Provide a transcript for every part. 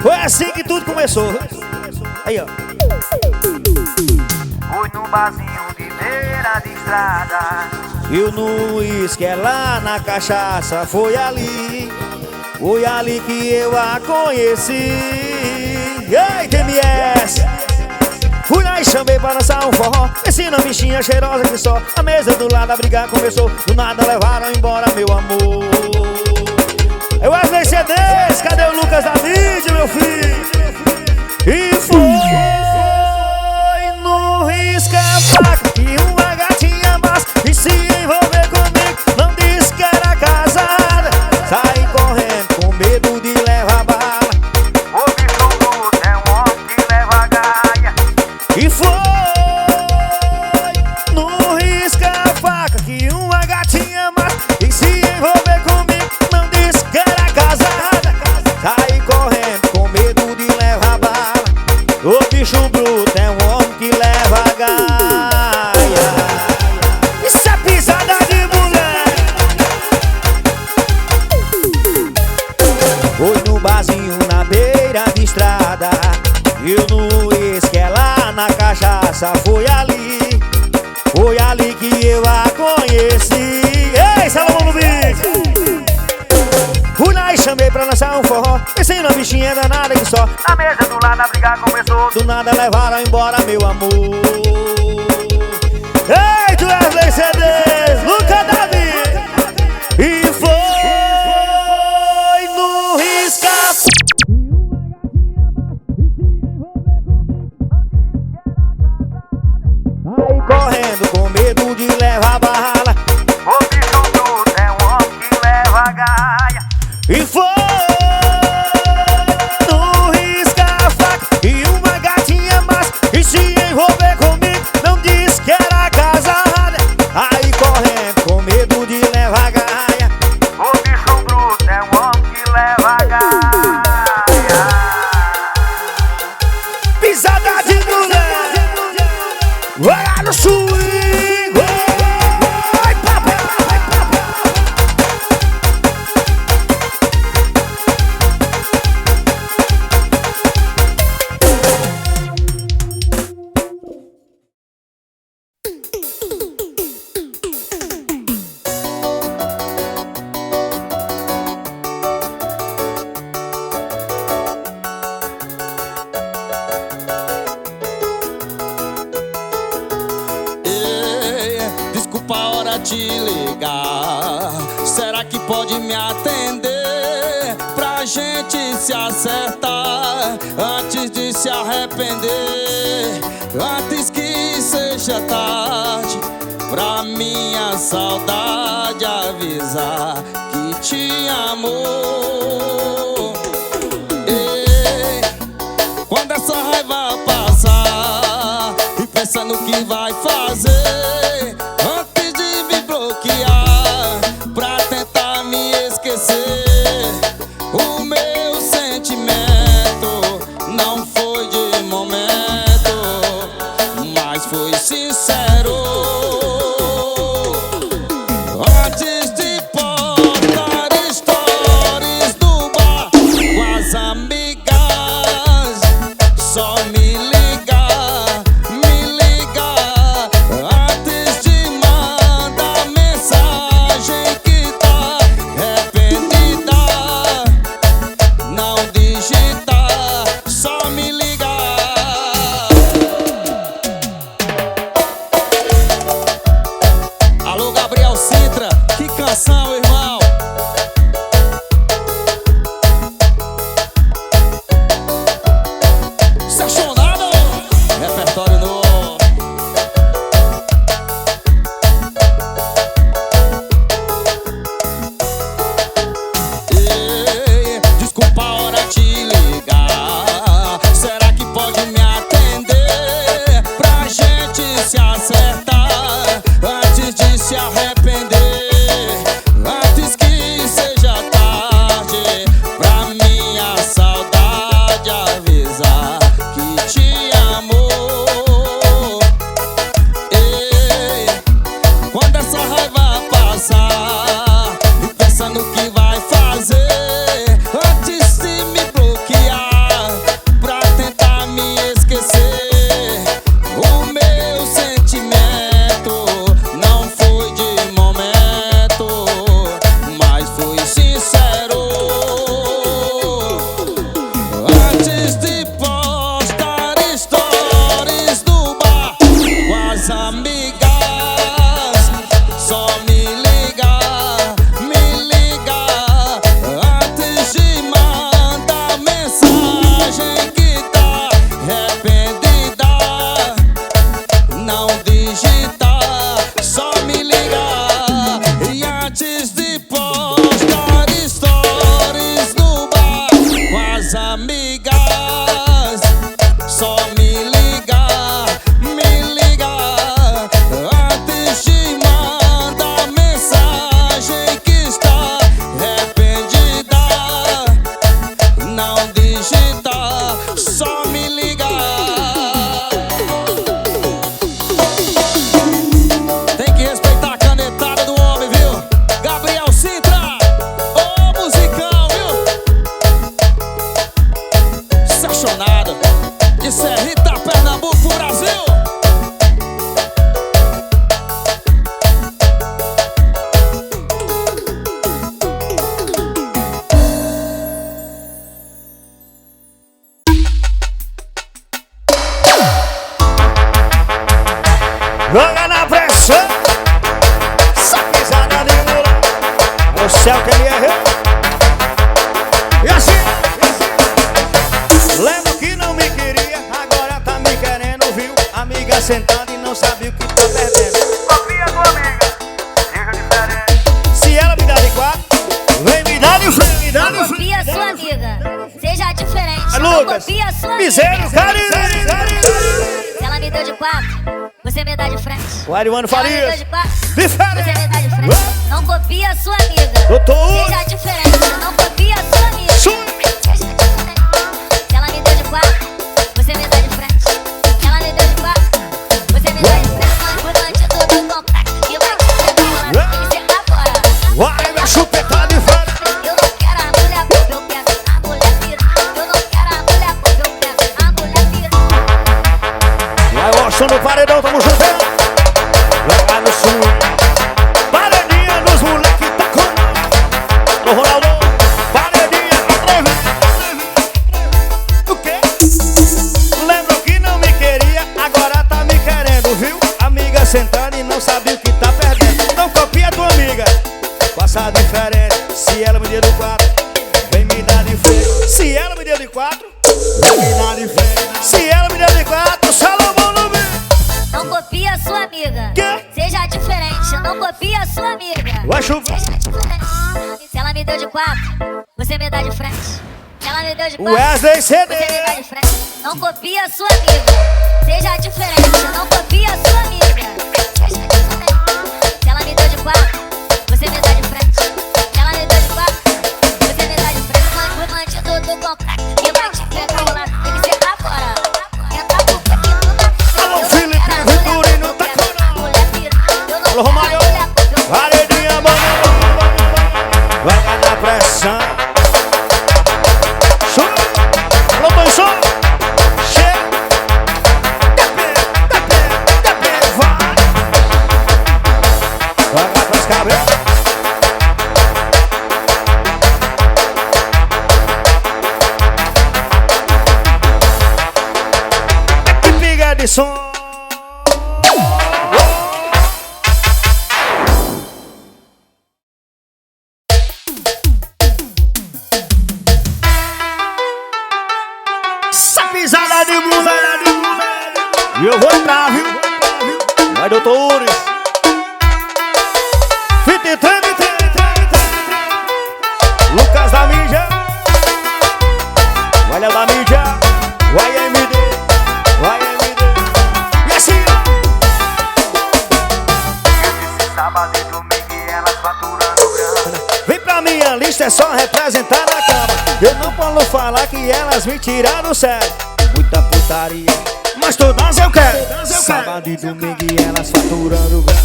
Foi assim que tudo começou. Aí, ó. Fui num barzinho de beira de estrada. Eu no uísque, lá na cachaça. Foi ali que eu a conheci. Ei, TMS! Fui lá e chamei pra dançar um forró. Ensina a bichinha cheirosa que só. A mesa do lado a briga começou. Do nada levaram embora meu amor. É Wesley CDs, cadê o Lucas da mídia, meu filho? E foi no risca-faca que uma gatinha massa e se envolver comigo. Não disse que era casada. Saí correndo com medo de levar bala. O bicho bruto é um homem que leva gaia. E foi no risca-faca que uma gatinha massa e se envolver comigo. Não disse que era casada. Saí correndo com medo de levar bala. O bicho bruto é um homem que leva gaia. Isso é pisada de mulher. Foi no barzinho na beira de estrada. Eu no uísque, lá na cachaça. Foi ali que eu a conheci. Ei, Salomão no beat! Fui lá e chamei pra dançar um forró. Pensei na bichinha danada que só. A mesa do lado a briga começou. Do nada levaram embora meu amor. Ei, tu Wesley CDs, Lucas Davi. E foi no risca. Aí correndo com medo de levar bala. O bicho bruto é um homem que leva gaia. E foi no risca-faca e uma gatinha massa e se envolver comigo. Não disse que era casada. Aí correndo com medo de levar gaia. O bicho bruto é um homem que leva gaia. Pisada de mulher. Vai lá no swing. Vai, papai. Desculpa a hora de ligar. Será que pode me atender? Pra gente se acertar antes de se arrepender. Antes que seja tarde, pra minha saudade avisar que te amo. Ei, quando essa raiva passar e pensa no que vai fazer, antes de me bloquear pra tentar me esquecer, o meu sentimento não foi de momento, mas foi sincero. Antes de postar stories do bar com as amigas, só me ligar. Antes é o que ele é. E assim. Lembro que não me queria, agora tá me querendo, viu? Amiga sentada e não sabe o que tá perdendo. Copia tua amiga, seja diferente. Se ela me dá de 4, vem me dar de frente, me dá de frente. Copia sua amiga, seja diferente. Lucas, Copia sua miséria, amiga. carinho. Se ela me deu de 4, você me dá de frente. O Ariano Se ela me deu Farias, de 4, diferente. você me dá de frente. Não copia sua amiga, Doutor. seja diferente. Não copia sua amiga, Sim. seja diferente. Se ela me deu de 4, você me dá de frente. Se ela me deu de 4, você me dá de frente. Durante todo o complexo que vai te pegar e você tá fora. Vai, minha chupeta diferente. Eu não quero a mulher porque eu quero a mulher pira. Eu não quero a mulher porque eu quero a mulher pira. Vai, Washington no paredão, tamo junto. Vai lá no sul. Paredinha dos moleque tá com nós. Ô Ronaldo, paredinha atrevido. O quê? Lembro que não me queria, agora tá me querendo, viu? Amiga sentada e não sabe o que tá perdendo. Não copia tua amiga, passa diferente. Se ela me deu de 4, vem me dar de frente. Se ela me deu de 4, vem me dar de frente. Se ela me deu de 4, Salomão no meio. Não copia sua amiga, Quê? seja diferente. Não copia sua amiga, Vai chover. seja diferente. Se ela me deu de 4, você me dá de frente. Se ela me deu de 4, Wesley CD. você me dá de frente. Não copia sua amiga, seja diferente. Não copia sua amiga, seja diferente. Se ela me deu de 4, você me dá de frente. Se ela me deu de 4, você me dá de frente. Mande tudo complexo e vai te pegar lá. Tem que ser pra fora. Entra pro pequeno da frente. Alô, Felipe Vitorino, tá com nós. Alô, Romário. Paredinha, mano. Vai lá na pressão. Chega. Alô, Tonson. Chega. Tepe, vai. Vai lá pras cabeças. Que piga de som. Essa pisada de blusa. E eu vou entrar, viu? Vai, doutores. Fite, treme. Lucas da mídia. Vai, Léo da mídia. Vai, MD. E assim, Esse sábado e domingo e elas faturando grana. vem pra minha lista, é só representar na cama. Eu não posso falar que elas me tiraram do sério. Muita putaria, mas todas eu quero. Sábado e domingo e elas faturando grana.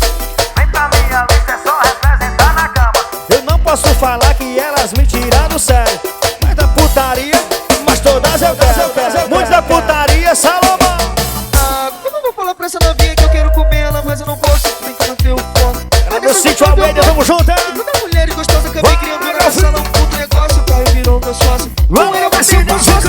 Vem pra minha lista, é só representar na cama. Eu não posso falar que elas me tiraram do sério. Muita putaria, mas todas eu quero. Muita putaria, Salomão. Ah, como eu vou falar pra essa novinha que eu quero comer ela, mas eu não posso, tem que manter o foco. Ela do sítio Almeida, vamos junto, hein? Toda mulher gostosa acabei criando na sala um puto negócio, o pai virou meu sócio. Vamos, Eu vai, botei uma Cidão, rosa,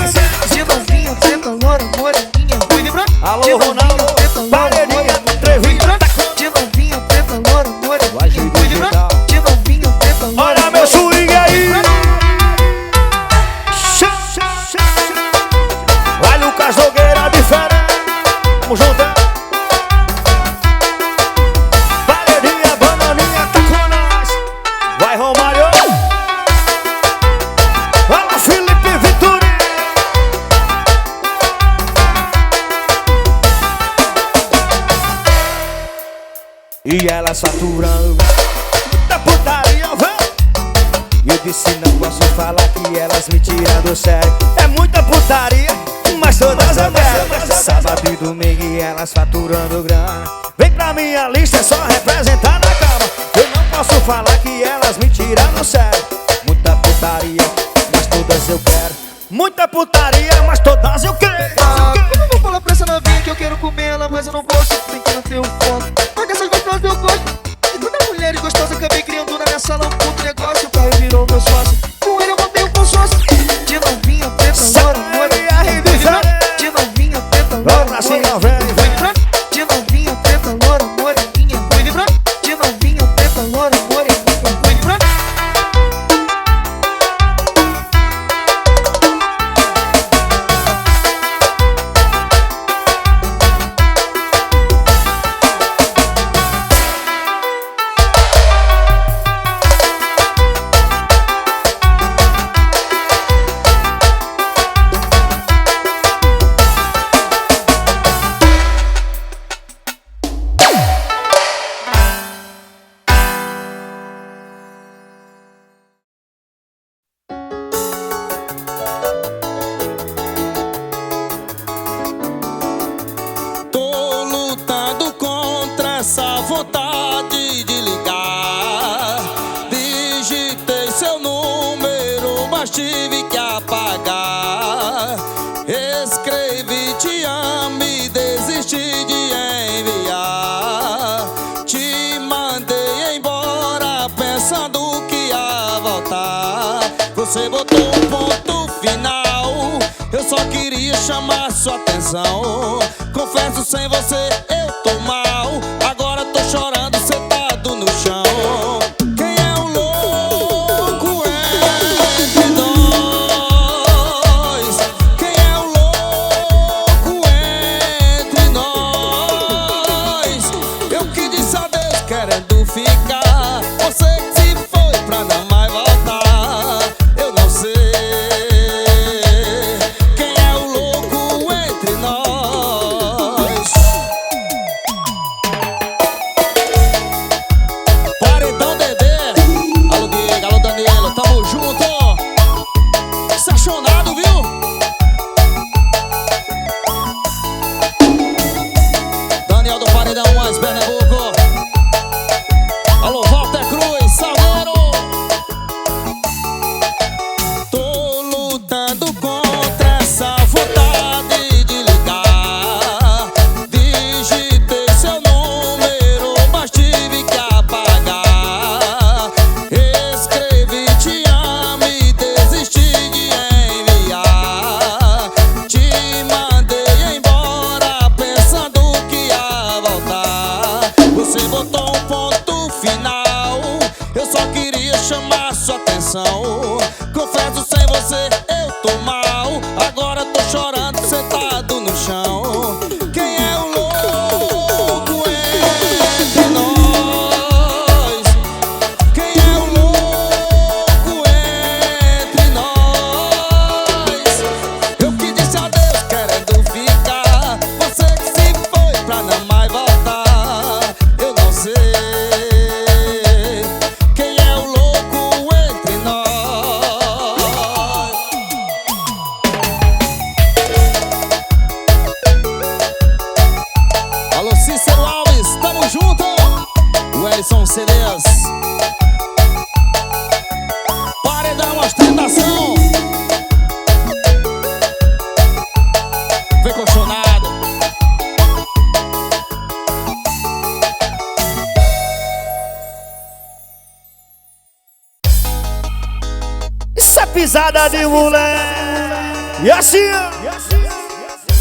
de novinha, preta, loura, moreninha, fui vibrando. Alô, De novinha, Ronaldo, preta, loura, paredinha, moreninha, fui entrevista. vibrando. De novinha, preta, loura, Vai, moreninha, Gil fui vibrando. Digital. De novinha, preta, loura, Olha meu swing aí. Vai, Lucas Nogueira, diferente. Vamos junto, hein? Paredinha, bananinha, tá com nós. Vai, Romário. Olha, Felipe Vitorino. E elas faturando da putaria, vem. Eu disse não posso falar que elas me tiram do sério. É muita putaria, mas todas eu quero. Sábado e domingo e elas faturando grana. Vem pra minha lista, é só representar na cama. Eu não posso falar que elas me tiram do sério. Muita putaria, mas todas eu quero. Muita putaria, mas todas eu quero. Ah, como eu vou falar pra essa novinha que eu quero comer ela, mas eu não posso, tem que manter o foco. Mas dessas gostosas eu gosto. E toda mulher gostosa acabei criando na minha sala um puto negócio, o pai virou meu sócio. Com ele eu montei um consórcio. De novinha, preta, loura, moreninha, fui vibrando. De novinha, preta, loura, Vamos pra cima, velho. fui vibrando. De novinha, preta, loura, moreninha, fui vibrando. De novinha, preta, loura, moreninha, fui vibrando. Digitei seu número, mas tive que apagar. Escrevi te amo e desisti de enviar. Te mandei embora pensando que ia voltar. Você botou um ponto final, eu só queria chamar sua atenção. Confesso, sem você eu tô mal. Agora tô chorando sentado no chão. Quem é o louco entre nós? Quem é o louco entre nós? Eu que disse adeus querendo ficar. Você que se foi pra não mais voltar. Eu não sei quem é o louco entre nós. Paredão Dedê, alô Diego, alô Daniela, tamo junto. Estacionado, viu? Daniel do Paredão Mais Pernambuco. Alô Walter Cruz, Salgueiro. Tô lutando contra essa vontade de ligar. Digitei seu número, mas tive que apagar. Escrevi te amo e desisti de enviar. Te mandei embora pensando que ia voltar. Você botou um ponto final, eu só queria chamar sua atenção. Confesso, sem você eu tô mal. Agora tô chorando sentado no chão. Quem é o louco entre nós? Quem é o louco entre nós? Eu que disse adeus querendo ficar. Você que se foi pra não mais voltar. Eu não sei quem é o louco entre nós. Alô Cícero Alves, tamo junto. Wellington CDs. Paredão ostentação. Vem colchonado. Isso é pisada de moleque. E assim, ó.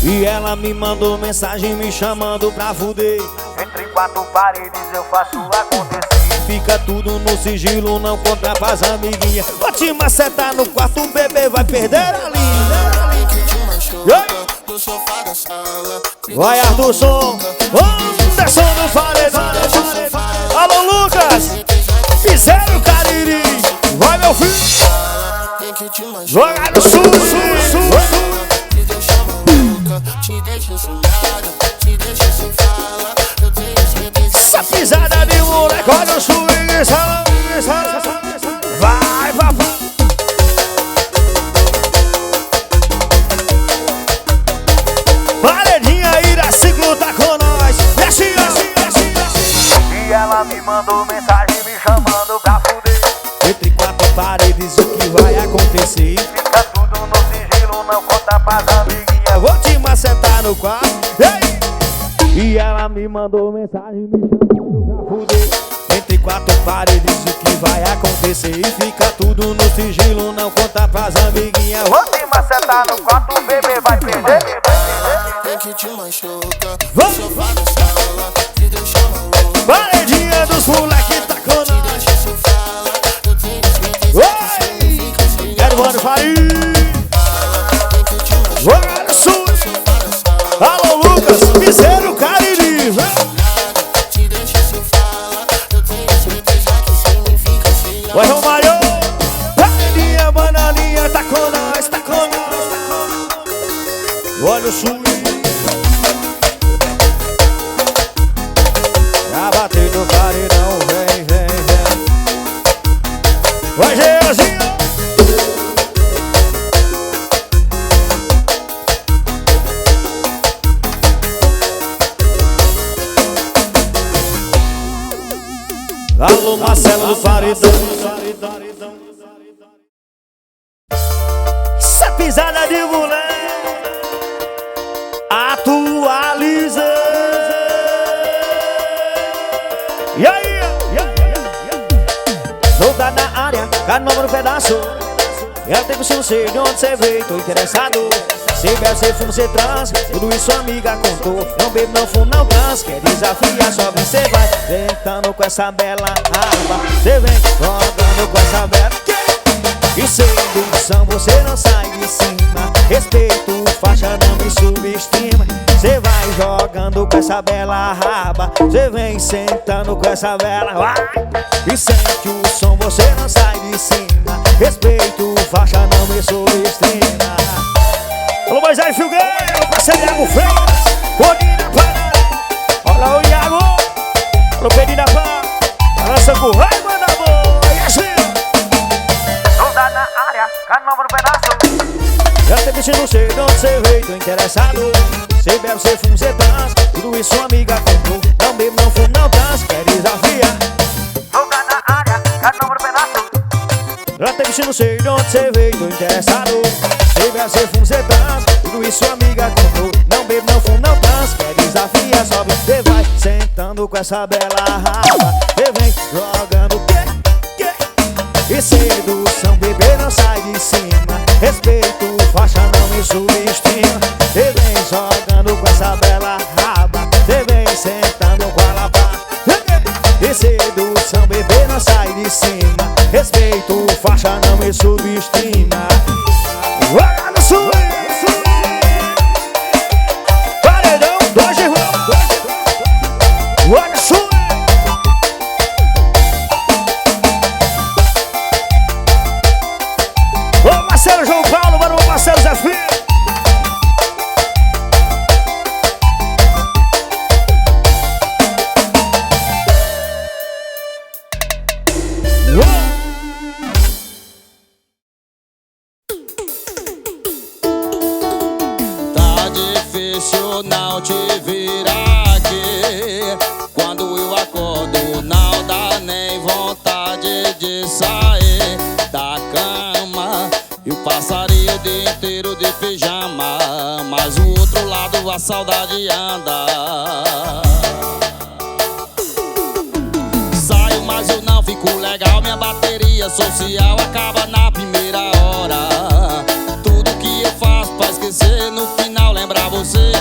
E ela me mandou mensagem me chamando pra fuder. Entre quatro paredes eu faço acontecer. Fica tudo no sigilo, não conta pras amiguinhas. Vou te macetar no quarto, o bebê vai perder a linha. No sofá da sala. Vai Arthur Som, Anderson do Paredão. Alô Lucas, fizeram cariri. Vai meu filho, joga no sul. Te deixa maluca, te deixa sonhada, te deixa sem fala. Eu tenho certeza. Essa pisada de moleque, olha o swing, vai papai. Paredinha Iraciclo tá com nós. E assim. E ela me mandou mensagem me chamando pra fuder. Entre quatro paredes o que vai acontecer? Fica tudo no sigilo, não conta pras amiguinhas. Eu vou te macetar no quarto. Ei! E ela me mandou mensagem me chamando pra fuder. Entre quatro paredes o que vai acontecer? E fica tudo no sigilo, não conta pras amiguinhas. Vou te macetar no quarto, o bebê vai perder. Tem que te machucar. No Vamos. sofá da sala. Te deixa maluca. Paredinha dos moleque tá com Te nós. deixa sem fala. Eu tenho certeza. Oi! Quero mano Farid. Tem que te machucar. Joga no sul. Alô Lucas, fizeram cariri. Te deixa sem fala. Eu tenho certeza que significa sim. Vai Romário. Paredinha, bananinha, tá com nós, tá com nós. Olha o sul. Já bateu no paredão, vem. Vai, Geozinho. Alô, Marcelo do Paredão. pisada de mulher. Atualizei. E aí? Toda na área, cada nome no pedaço. Eu tenho que não sei de onde você veio, tô interessado. Se bebe, se fuma, se trans, tudo isso a amiga contou. Não bebo, não fumo, não trans. Quer desafiar, só vem, cê vai tentando com essa bela raba. Cê vem rodando com essa bela. E sedução, você não sai de cima. Respeito, faixa, não me subestima. Cê vai jogando com essa bela raba. Cê vem sentando com essa bela, vai. E sente o som, você não sai de cima. Respeito, faixa, não me subestima. Alô, Moisés Filgueira, parceiro Iago Freitas, Godinha Pá. Olha o Iago. Alô, Pedinha Pá. Balança com raiva da boa. E assim, Toda na área, carnaval no pedaço. já te bicho, não sei de onde você veio, tô interessado. Cê bebe, cê fuma, cê trans, tudo isso sua amiga contou. Não bebo, não fumo, não trans, quer desafiar. Toda na área, carnaval no pedaço. Já te bicho, não sei de onde você veio, tô interessado. Cê bebe, cê fuma, cê trans, tudo isso sua amiga contou. Não bebo, não fumo, não trans, quer desafiar. Sobe, cê vai sentando com essa bela raba. Cê vem jogando e sedução, bebê não sai de cima. Respeito, faixa, não me subestima. Cê vem jogando com essa bela raba. Cê vem sentando com a lapa. E sedução, bebê não sai de cima. Respeito, faixa, não me subestima. Olha no sul. Paredão, dois irmãos. Olha no sul. Ô parceiro João Paulo, mano, ô parceiro Zé Filho. Tá difícil não te virar aqui. Quando eu acordo não dá nem vontade de sair da cama. Eu passaria o dia inteiro de pijama, mas o outro lado a saudade anda. Saio, mas eu não fico legal. Minha bateria social acaba na primeira hora. Tudo que eu faço pra esquecer, no final lembrar você.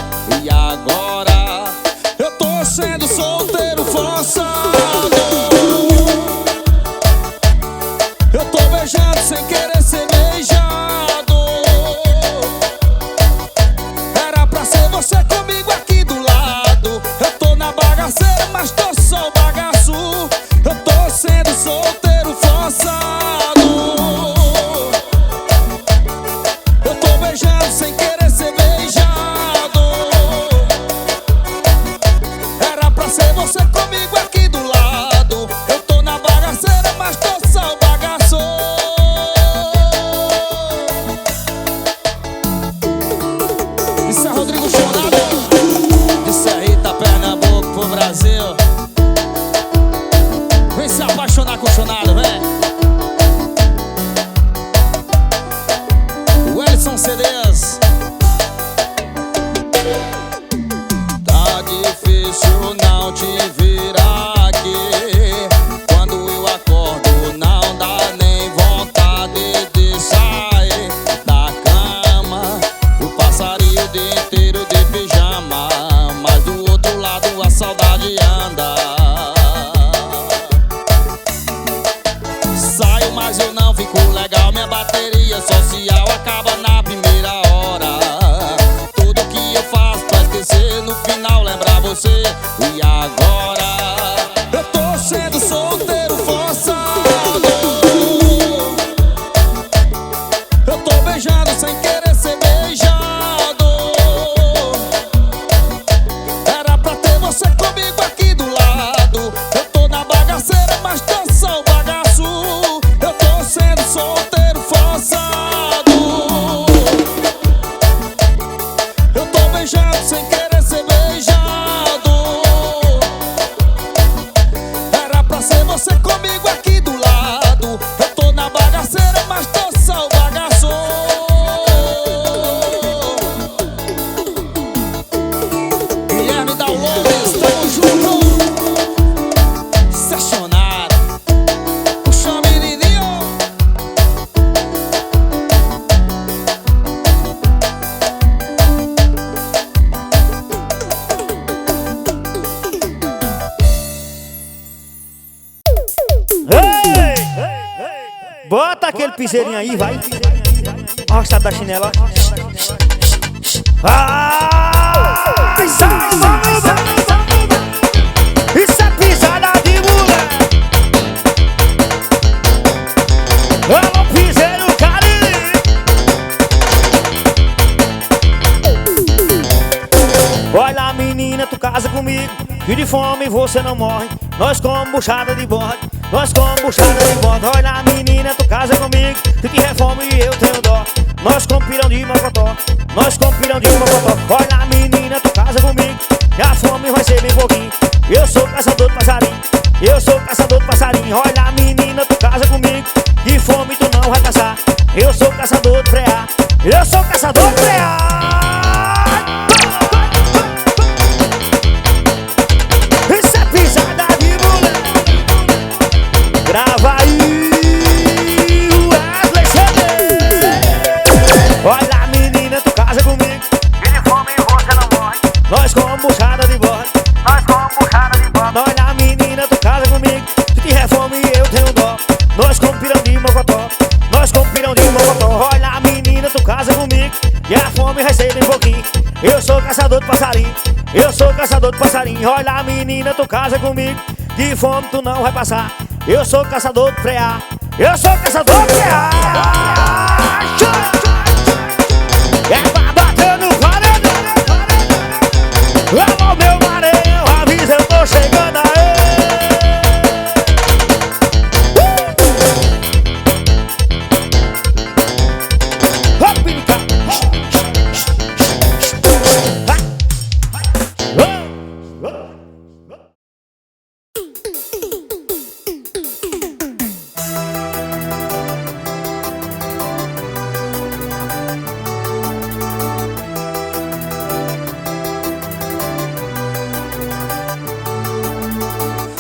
E agora eu tô sendo solteiro forçado. Eu tô beijando sem querer ser beijado. Era pra ser você comigo aqui do lado. Eu tô na bagaceira, mas tô só o bagaço. Eu tô sendo solteiro forçado. Eu tô beijando sem querer ser beijado. Era pra ser você comigo aqui do lado. Eu tô na bagaceira, mas tô só o bagaço. piseirinha aí, vai. Arrastado da chinela. Ai, sai, isso é pisada de mulher. Alô, piseiro Caribe. Olha, menina, tu casa comigo, e de fome você não morre. Nós comemos buchada de bode, nós comemos buchada de bode. Olha, menina, tu casa comigo, tu te reforma e eu tenho dó. Nós comemos pirão de mocotó, nós comemos pirão de mocotó. Olha, menina, tu casa comigo, e a fome vai ser bem pouquinho. Eu sou caçador de passarinho, eu sou caçador de passarinho. Olha, menina, tu casa comigo, de fome tu não vai caçar. Eu sou caçador de frear, eu sou caçador de frear. Isso é pisada de mulher. Grava aí, Wesley CD. Olha, menina, tu casa comigo, E de fome você não morre. nós comemos buchada de bode. Nós comemos buchada de bode. Olha, menina, tu casa comigo, tu te reforma e eu tenho dó. Nós comemos pirão de mocotó, nós comemos pirão de mocotó. Olha, menina, tu casa comigo, e a fome vai ser bem pouquinho. Eu sou caçador de passarinho, eu sou caçador de passarinho. Olha, menina, tu casa comigo, de fome tu não vai passar. Eu sou caçador de frear, eu sou caçador de frear. É pra bater no paredão. Alô, meu Maranhão, avisa, eu tô chegando aí.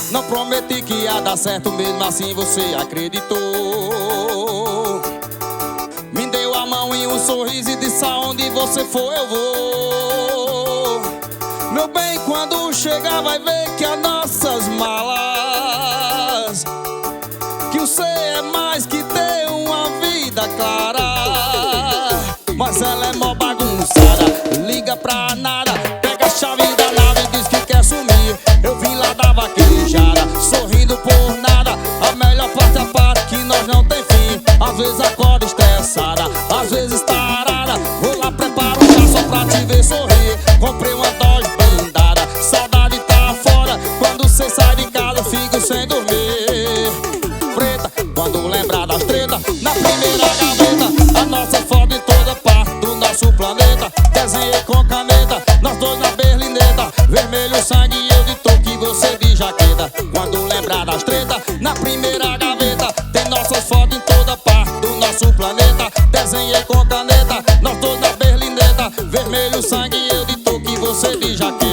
Não prometi que ia dar certo, mesmo assim você acreditou. Me deu a mão e um sorriso e disse: aonde você for eu vou. Meu bem, quando chegar vai ver que as nossas malas, que o ser é mais que ter uma vida clara. Mas ela é mó bagunçada, liga pra nada, pega a chave da nave e diz que quer sumir. Eu vim lá da vaquejada, sorrindo por nada. A melhor parte é a parte que nós não tem fim. Às vezes acorda estressada, às vezes tarada. Vou lá, preparo um chá só pra te ver sorrir. Comprei uma Dodge blindada, saudade tá fora. Quando cê sai de casa eu fico sem dormir. Preta, quando lembrar das tretas, na primeira gaveta a nossa foto em toda parte do nosso planeta. Desenhei com caneta, nós dois na berlineta. Vermelho sangue e eu de touca e você de jaqueta. Quando lembrar das tretas, na primeira gaveta tem nossas fotos em toda parte do nosso planeta. Desenhei com caneta, nós dois na berlineta. Vermelho sangue e eu de touca e você de jaqueta.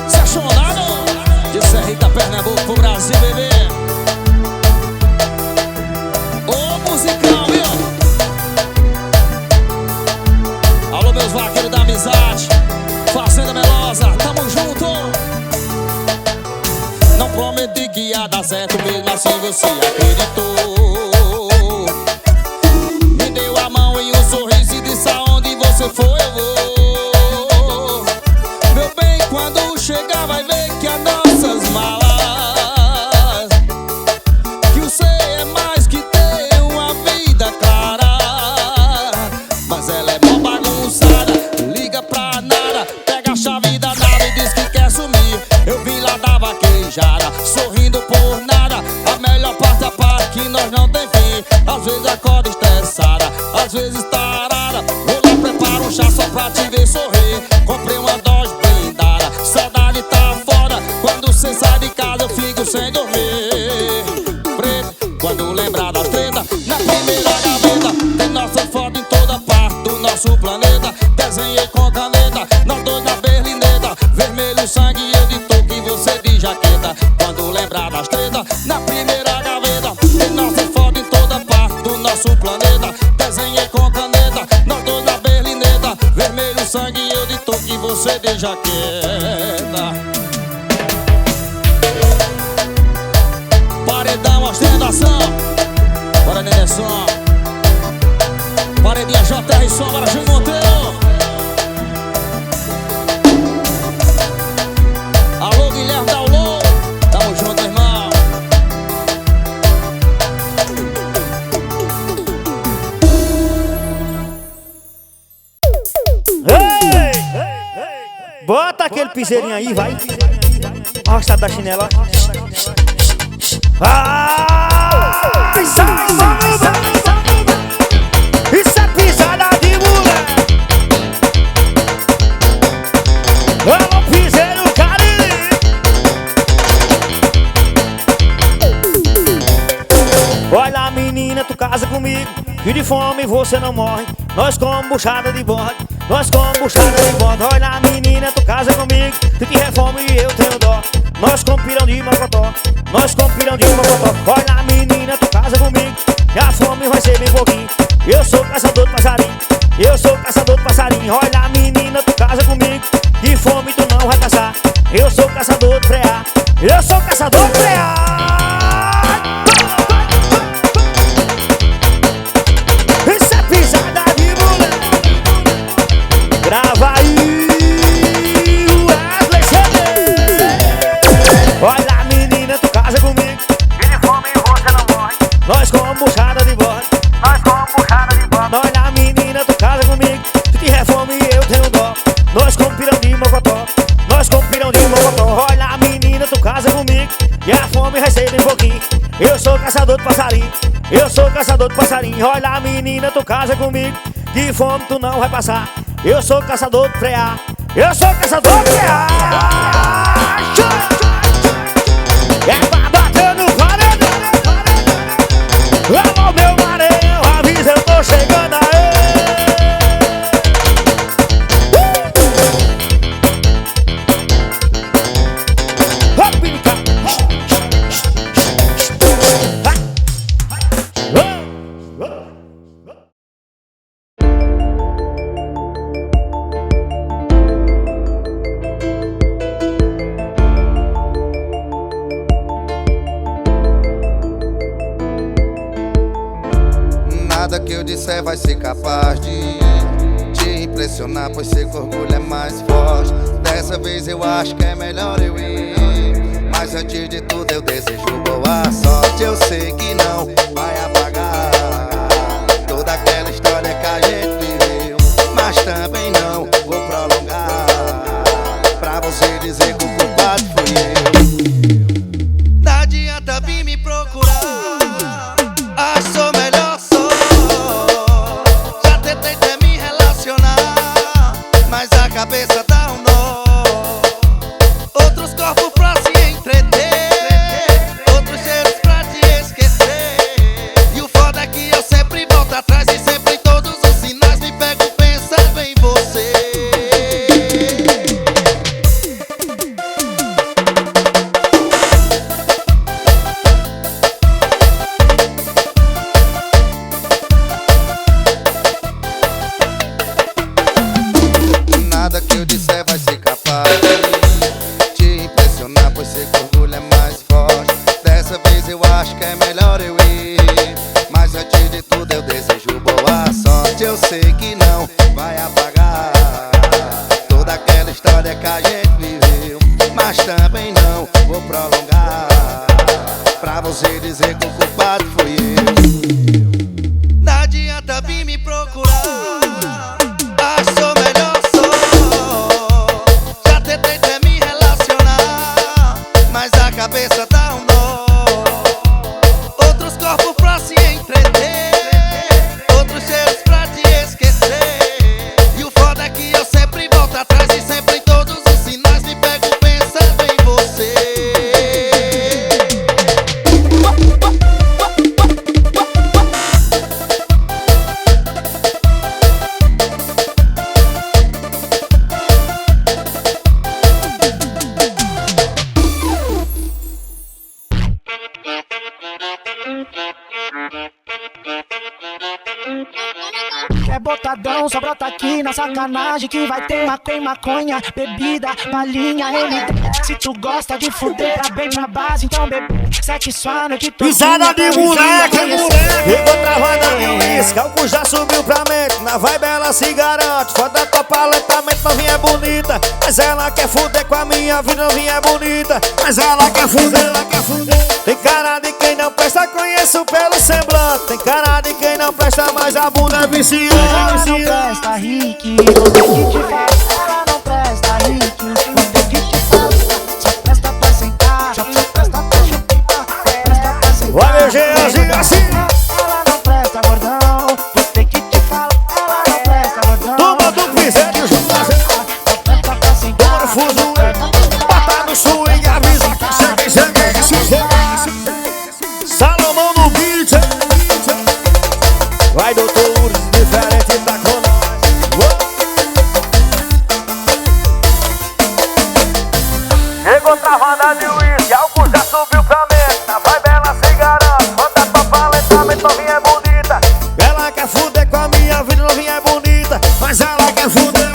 Se achonado, de Serrita, Pernambuco pro Brasil, bebê. Ô musicão, viu? Alô, meus vaqueiros da amizade, Fazenda Melosa, tamo junto. Não prometi que ia dar certo, mesmo assim você acreditou. Me deu a mão e um sorriso e disse: aonde você for eu vou. Meu bem, quando chegar vai ver que as nossas malas, que o ser é mais que ter uma vida clara. Mas ela é mó bagunçada, liga pra nada, pega a chave da nave e diz que quer sumir. Eu vim lá da vaquejada, sorrindo por nada. A melhor parte é a parte que nós não tem fim. Às vezes acorda estressada, às vezes tarada. Vou lá, preparo um chá só pra te ver sorrir. Comprei uma Dodge blindada, saudade tá fora. Quando cê sai de casa eu fico sem dormir. Preto, quando lembrar das tretas, na primeira gaveta tem nossa foto em toda parte do nosso planeta. Desenhei com caneta, nós dois na berlineta. Vermelho sangue e eu de touca e você de jaqueta. Quando lembrar das tretas, na primeira gaveta tem nossa foto em toda parte do nosso planeta. Desenhei com caneta, nós dois na berlineta. Vermelho sangue e eu de touca e você de jaqueta. piseirinho aí, vai. Ó o estado da chinela. Ah! Isso é pisada de mulher. Alô, piseiro Cariri. Olha, menina, tu casa comigo, que de fome você não morre. Nós comemos buchada de bode, nós comemos buchada de bode. Olha, menina, tu casa comigo, tu te reforma e eu tenho dó. Nós comemos pirão de mocotó, nós comemos pirão de mocotó. Olha, menina, tu casa comigo, e a fome vai ser bem pouquinho. Eu sou caçador de passarinho, eu sou caçador de passarinho. Olha, menina, tu casa comigo, de fome tu não vai caçar. Eu sou caçador de preá, eu sou caçador de preá. Isso é pisada de mulher. Grava aí, Wesley CD. Olha, menina, tu casa comigo, E de fome você não morre. nós comemos buchada de bode. Nós comemos buchada de bode. Olha, menina, tu casa comigo, tu te reforma e eu tenho dó. Nós comemos pirão de mocotó, nós comemos pirão de mocotó. Olha, menina, tu casa comigo, e a fome vai ser bem pouquinho. Eu sou caçador de passarinho, eu sou caçador de passarinho. Olha, menina, tu casa comigo, de fome tu não vai passar. Eu sou caçador de preá, eu sou caçador de preá. É pra bater no paredão. Alô, meu Maranhão, avisa, eu tô chegando aí. Nada que eu disser vai ser capaz de te impressionar, pois seu orgulho é mais forte. Dessa vez eu acho que é melhor eu ir, mas antes de tudo eu desejo boa sorte. Eu sei que não vai apagar toda aquela história que a gente viveu, mas também não vou prolongar pra você dizer que o culpado fui eu. Não adianta vir me procurar, acho sou melhor só. Já tentei até me relacionar, mas a cabeça dá um nó. Outros corpos pra se entreter, outros cheiros pra te esquecer. E o foda é que eu sempre volto atrás e sempre em todos os sinais me pego pensando em você. Nada que eu disser vai ser capaz de te impressionar, pois sei que o orgulho é mais forte. Dessa vez eu acho que é melhor eu ir, mas antes de tudo eu desejo boa sorte. Eu sei que não vai apagar toda aquela história que a gente viveu, mas também não vou prolongar pra você dizer que o culpado fui eu. Não adianta vir me procurar, acho sou melhor só. Já tentei até me relacionar, mas a cabeça dá um nó. Outros corpos pra se entreter, outros cheiros pra te esquecer. E o foda é que eu sempre volto atrás e sempre em todos os sinais me pego pensando em você. É botadão, só brota aqui na sacanagem que vai ter maconha, bebida, balinha, MD. Se tu gosta de fuder, tá bem na base, então bebe. Sexo a noite toda. Pisada de moleque, moleque. Eu vou travando a minha isca, o cu já subiu pra mente. Na vibe ela se garante, foda tua paletamento, novinha é bonita. Mas ela quer fuder com a minha vida, novinha é bonita. Mas ela quer fuder, ela quer fuder. Tem cara de quem não presta, conheço pelo semblante. Tem cara de quem não presta, mas a bunda é viciante. Ela não presta, Rick, vou ter que te falar. Ela não presta, Rick, vou ter uísque, álcool já subiu pra meta. Vai bela, se garante, bota tua paleta, mas novinha é bonita. Ela quer fuder com a minha vida, novinha é bonita. Mas ela quer fuder,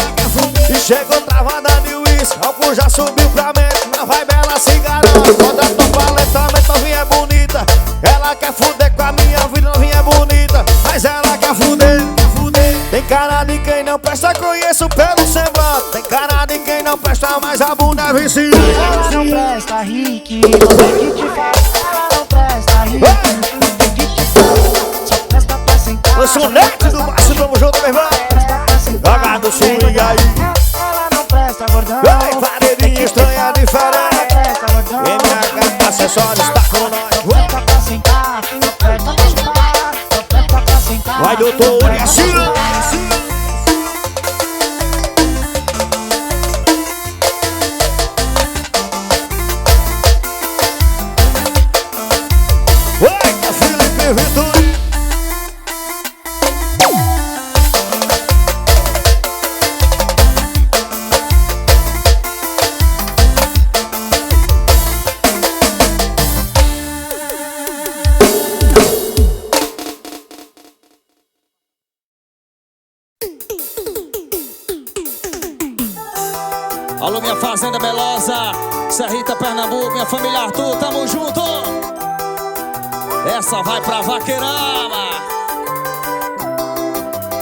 E chegou travada de uísque, álcool já subiu pra meta. Na vibe ela se garante, bota tua paleta, mas novinha é bonita. Ela quer fuder com a minha vida, novinha é bonita. Mas ela quer fuder, Tem cara de quem não presta, conheço pelo semblante. Tem cara de quem não presta, mas a bunda é viciante. Ela não presta, Rick, não sei que te faz. Ela não presta, Rick, não sei que te faz. Só presta pra sentar. Eu sou o neto do Márcio, tamo junto, meu irmão. Presta pra sentar. Joga do swing aí. Ela não presta, gordão. Ei, paredinha estranha, diferente. Presta, gordão. Em minha casa, acessório está com nós. Presta pra sentar, só presta pra chupar. Só presta pra sentar. Vai, doutor, e assim. Eita, Felipe Vitor. Alô, minha fazenda Melosa, Serrita, Pernambuco, minha família Arthur, tamo junto. Essa vai pra Vaqueirama.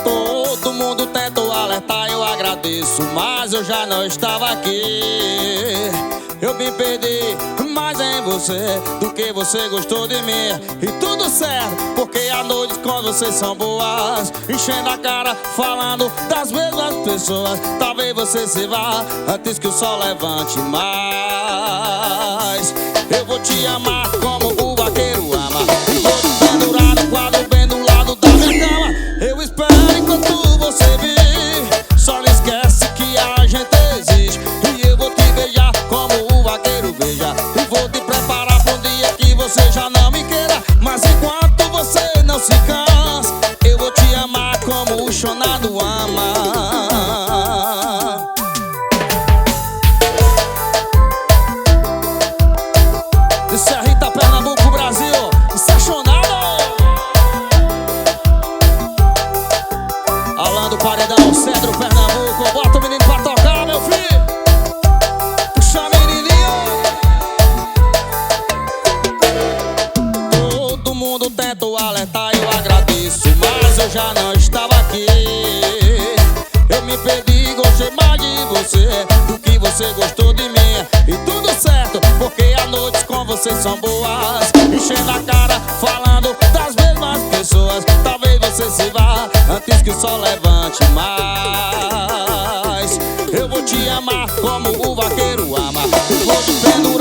Todo mundo tentou alertar, eu agradeço, mas eu já não estava aqui. Eu me perdi mais em você do que você gostou de mim. E tudo certo, porque à noite quando vocês são boas, enchendo a cara, falando das mesmas pessoas. Talvez você se vá antes que o sol levante mais. Eu vou te amar como o vaqueiro ama. E vou te pendurar no quadro bem do lado da minha cama. Eu espero enquanto você vir. Só não esquece que a gente existe. E eu vou te beijar como o vaqueiro beija. E vou te preparar pra um dia que você já não me queira. Mas enquanto você não se cansa, eu vou te amar como o chonado ama. De Serrita, Pernambuco, Brasil, isso é chonado. Alan do Paredão, Cedro, Pernambuco, bota o menino pra tocar, meu filho. Puxa a menininha. Todo mundo tentou alertar, eu agradeço, mas eu já não estava aqui. Eu me perdi, gostei mais de você do que você gostou de mim. E tudo certo, porque à noite com vocês são boas, enchendo a cara, falando das mesmas pessoas. Talvez você se vá antes que o sol levante mais. Eu vou te amar como o vaqueiro ama. Vou te perdoar